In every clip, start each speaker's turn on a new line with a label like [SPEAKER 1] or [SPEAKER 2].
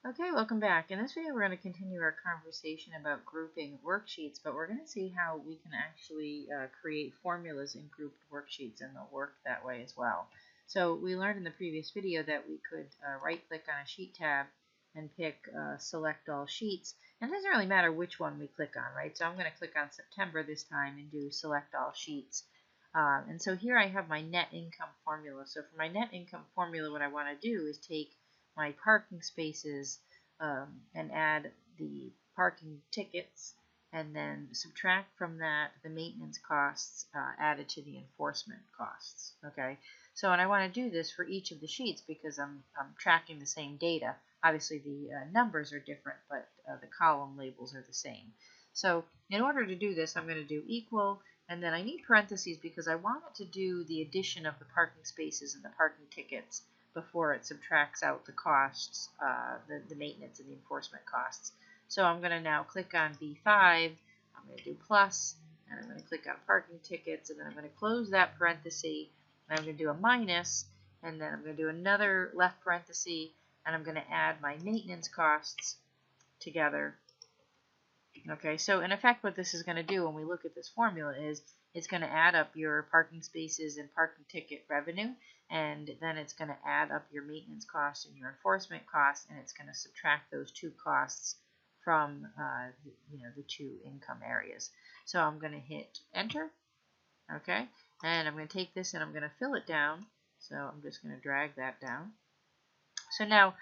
[SPEAKER 1] Okay, welcome back. In this video, we're going to continue our conversation about grouping worksheets, but we're going to see how we can actually create formulas in grouped worksheets, and they'll work that way as well. So we learned in the previous video that we could right-click on a sheet tab and pick Select All Sheets, and it doesn't really matter which one we click on, right? So I'm going to click on September this time and do Select All Sheets. And so here I have my net income formula. So for my net income formula, what I want to do is take my parking spaces and add the parking tickets, and then subtract from that the maintenance costs added to the enforcement costs. Okay, so and I want to do this for each of the sheets because I'm tracking the same data. Obviously the numbers are different, but the column labels are the same. So in order to do this, I'm going to do equal, and then I need parentheses because I want it to do the addition of the parking spaces and the parking tickets before it subtracts out the costs, the maintenance and the enforcement costs. So I'm going to now click on B5, I'm going to do plus, and I'm going to click on parking tickets, and then I'm going to close that parenthesis, and I'm going to do a minus, and then I'm going to do another left parenthesis, and I'm going to add my maintenance costs together. Okay, so in effect what this is going to do when we look at this formula is it's going to add up your parking spaces and parking ticket revenue, and then it's going to add up your maintenance costs and your enforcement costs, and it's going to subtract those two costs from the two income areas. So I'm going to hit enter, okay, and I'm going to take this and I'm going to fill it down. So I'm just going to drag that down. So now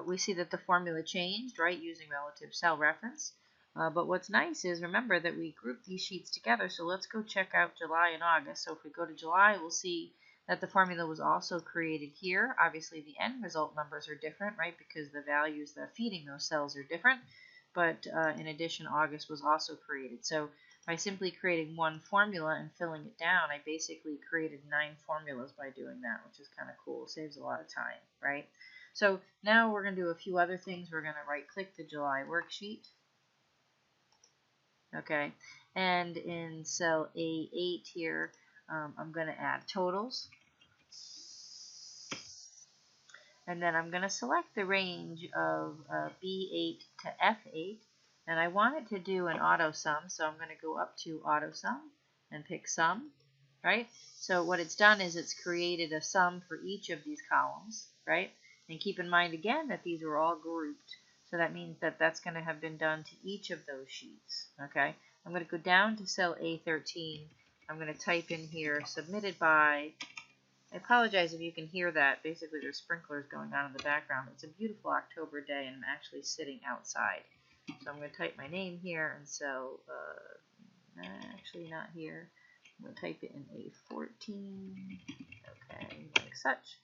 [SPEAKER 1] we see that the formula changed, right, using relative cell reference. But what's nice is, remember that we grouped these sheets together, so let's go check out July and August. So if we go to July, we'll see that the formula was also created here. Obviously, the end result numbers are different, right, because the values that are feeding those cells are different. But in addition, August was also created. So by simply creating one formula and filling it down, I basically created 9 formulas by doing that, which is kind of cool. It saves a lot of time, right? So now we're going to do a few other things. We're going to right-click the July worksheet. Okay, and in cell A8 here, I'm going to add totals. And then I'm going to select the range of B8 to F8. And I want it to do an auto sum, so I'm going to go up to auto sum and pick sum, right? So what it's done is it's created a sum for each of these columns, right? And keep in mind again that these are all grouped. So that means that that's going to have been done to each of those sheets, okay? I'm going to go down to cell A13. I'm going to type in here, submitted by. I apologize if you can hear that. Basically, there's sprinklers going on in the background. It's a beautiful October day, and I'm actually sitting outside. So I'm going to type my name here, and so, actually not here. I'm going to type it in A14. Okay, like such.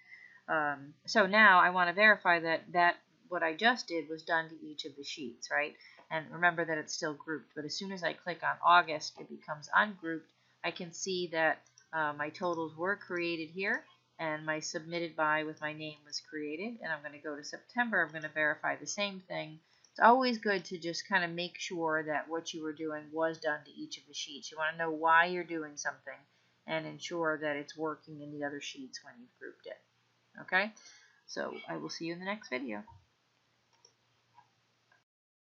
[SPEAKER 1] So now I want to verify that what I just did was done to each of the sheets, right? And remember that it's still grouped, but as soon as I click on August, it becomes ungrouped. I can see that my totals were created here, and my submitted by with my name was created, and I'm going to go to September. I'm going to verify the same thing. It's always good to just kind of make sure that what you were doing was done to each of the sheets. You want to know why you're doing something and ensure that it's working in the other sheets when you've grouped it. Okay, so I will see you in the next video.